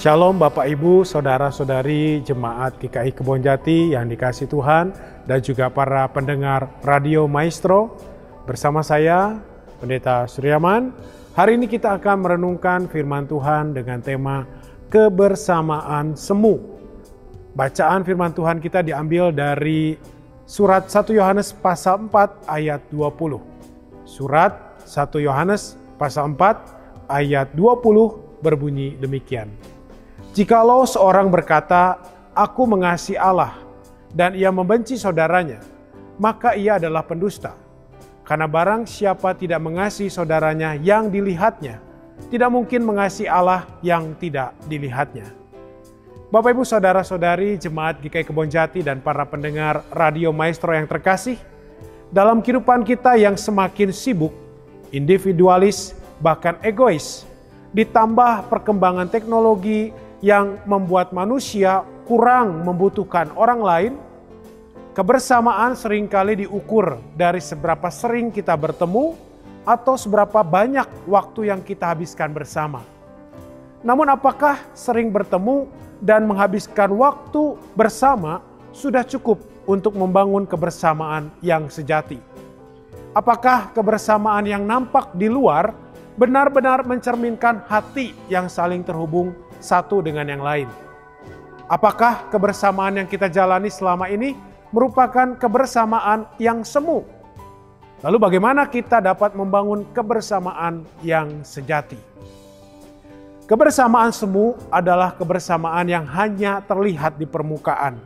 Shalom Bapak Ibu, Saudara-saudari Jemaat GKI Kebonjati yang dikasihi Tuhan dan juga para pendengar Radio Maestro. Bersama saya, Pendeta Suryaman. Hari ini kita akan merenungkan firman Tuhan dengan tema kebersamaan semu. Bacaan firman Tuhan kita diambil dari surat 1 Yohanes pasal 4 ayat 20. Surat 1 Yohanes pasal 4 ayat 20 berbunyi demikian. Jikalau seorang berkata, aku mengasihi Allah, dan ia membenci saudaranya, maka ia adalah pendusta. Karena barang siapa tidak mengasihi saudaranya yang dilihatnya, tidak mungkin mengasihi Allah yang tidak dilihatnya. Bapak Ibu Saudara-saudari Jemaat GKI Kebonjati dan para pendengar Radio Maestro yang terkasih, dalam kehidupan kita yang semakin sibuk, individualis, bahkan egois, ditambah perkembangan teknologi yang membuat manusia kurang membutuhkan orang lain, kebersamaan seringkali diukur dari seberapa sering kita bertemu atau seberapa banyak waktu yang kita habiskan bersama. Namun apakah sering bertemu dan menghabiskan waktu bersama sudah cukup untuk membangun kebersamaan yang sejati? Apakah kebersamaan yang nampak di luar benar-benar mencerminkan hati yang saling terhubung satu dengan yang lain? Apakah kebersamaan yang kita jalani selama ini merupakan kebersamaan yang semu? Lalu bagaimana kita dapat membangun kebersamaan yang sejati? Kebersamaan semu adalah kebersamaan yang hanya terlihat di permukaan.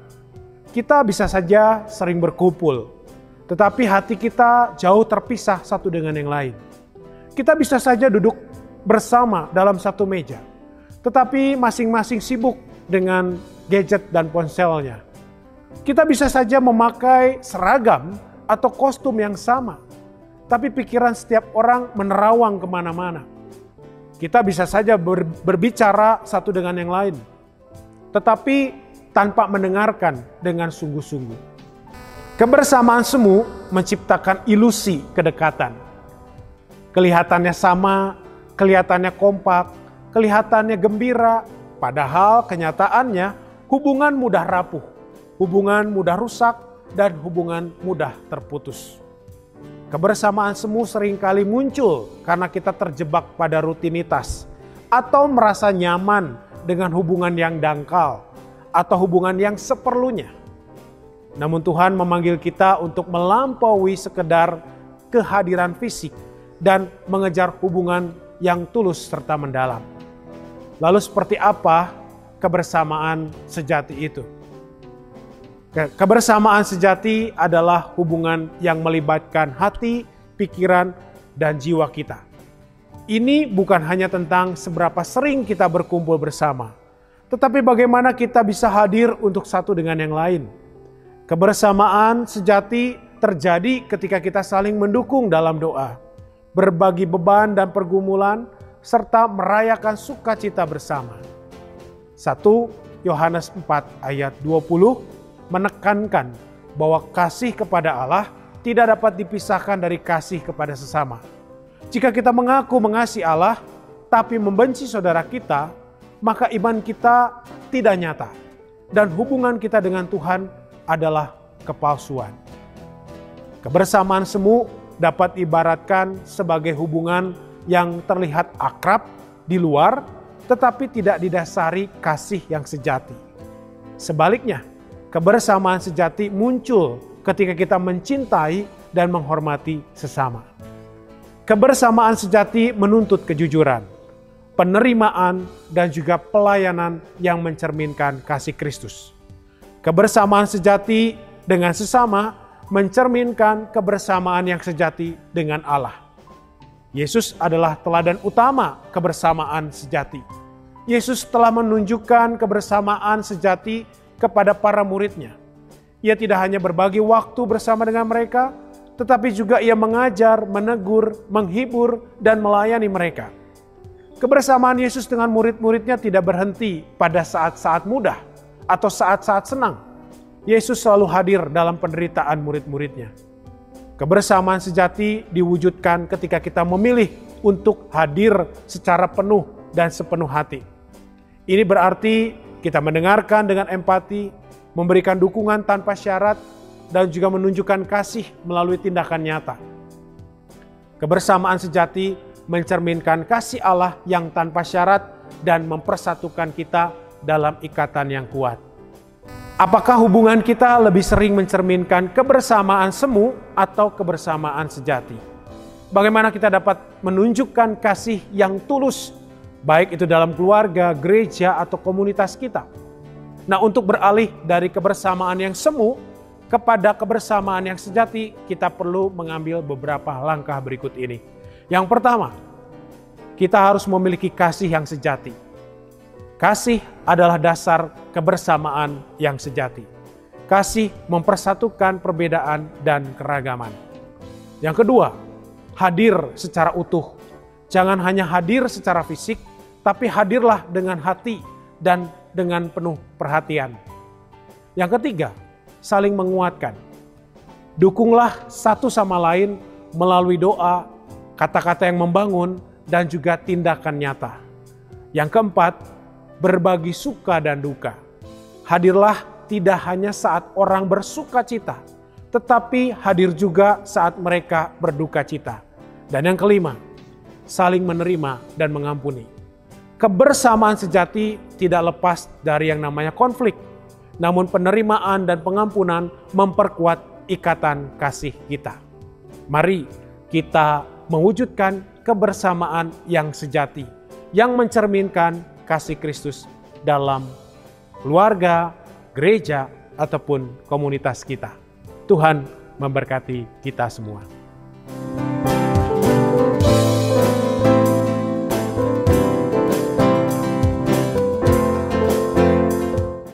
Kita bisa saja sering berkumpul, tetapi hati kita jauh terpisah satu dengan yang lain. Kita bisa saja duduk bersama dalam satu meja, tetapi masing-masing sibuk dengan gadget dan ponselnya. Kita bisa saja memakai seragam atau kostum yang sama, tapi pikiran setiap orang menerawang kemana-mana. Kita bisa saja berbicara satu dengan yang lain, tetapi tanpa mendengarkan dengan sungguh-sungguh. Kebersamaan semu menciptakan ilusi kedekatan. Kelihatannya sama, kelihatannya kompak, kelihatannya gembira, padahal kenyataannya hubungan mudah rapuh, hubungan mudah rusak, dan hubungan mudah terputus. Kebersamaan semu seringkali muncul karena kita terjebak pada rutinitas atau merasa nyaman dengan hubungan yang dangkal atau hubungan yang seperlunya. Namun Tuhan memanggil kita untuk melampaui sekedar kehadiran fisik dan mengejar hubungan yang tulus serta mendalam. Lalu seperti apa kebersamaan sejati itu? Kebersamaan sejati adalah hubungan yang melibatkan hati, pikiran, dan jiwa kita. Ini bukan hanya tentang seberapa sering kita berkumpul bersama, tetapi bagaimana kita bisa hadir untuk satu dengan yang lain. Kebersamaan sejati terjadi ketika kita saling mendukung dalam doa, berbagi beban dan pergumulan, serta merayakan sukacita bersama. 1 Yohanes 4 ayat 20 menekankan bahwa kasih kepada Allah tidak dapat dipisahkan dari kasih kepada sesama. Jika kita mengaku mengasihi Allah, tapi membenci saudara kita, maka iman kita tidak nyata, dan hubungan kita dengan Tuhan adalah kepalsuan. Kebersamaan semu dapat ibaratkan sebagai hubungan yang terlihat akrab di luar, tetapi tidak didasari kasih yang sejati. Sebaliknya, kebersamaan sejati muncul ketika kita mencintai dan menghormati sesama. Kebersamaan sejati menuntut kejujuran, penerimaan, dan juga pelayanan yang mencerminkan kasih Kristus. Kebersamaan sejati dengan sesama mencerminkan kebersamaan yang sejati dengan Allah. Yesus adalah teladan utama kebersamaan sejati. Yesus telah menunjukkan kebersamaan sejati kepada para muridnya. Ia tidak hanya berbagi waktu bersama dengan mereka, tetapi juga ia mengajar, menegur, menghibur, dan melayani mereka. Kebersamaan Yesus dengan murid-muridnya tidak berhenti pada saat-saat mudah atau saat-saat senang. Yesus selalu hadir dalam penderitaan murid-muridnya. Kebersamaan sejati diwujudkan ketika kita memilih untuk hadir secara penuh dan sepenuh hati. Ini berarti kita mendengarkan dengan empati, memberikan dukungan tanpa syarat, dan juga menunjukkan kasih melalui tindakan nyata. Kebersamaan sejati mencerminkan kasih Allah yang tanpa syarat dan mempersatukan kita dalam ikatan yang kuat. Apakah hubungan kita lebih sering mencerminkan kebersamaan semu atau kebersamaan sejati? Bagaimana kita dapat menunjukkan kasih yang tulus, baik itu dalam keluarga, gereja, atau komunitas kita? Nah, untuk beralih dari kebersamaan yang semu kepada kebersamaan yang sejati, kita perlu mengambil beberapa langkah berikut ini. Yang pertama, kita harus memiliki kasih yang sejati. Kasih adalah dasar kebersamaan yang sejati. Kasih mempersatukan perbedaan dan keragaman. Yang kedua, hadir secara utuh. Jangan hanya hadir secara fisik, tapi hadirlah dengan hati dan dengan penuh perhatian. Yang ketiga, saling menguatkan. Dukunglah satu sama lain melalui doa, kata-kata yang membangun, dan juga tindakan nyata. Yang keempat, berbagi suka dan duka. Hadirlah tidak hanya saat orang bersuka cita, tetapi hadir juga saat mereka berduka cita. Dan yang kelima, saling menerima dan mengampuni. Kebersamaan sejati tidak lepas dari yang namanya konflik, namun penerimaan dan pengampunan memperkuat ikatan kasih kita. Mari kita mewujudkan kebersamaan yang sejati, yang mencerminkan kasih Kristus dalam keluarga, gereja, ataupun komunitas kita. Tuhan memberkati kita semua.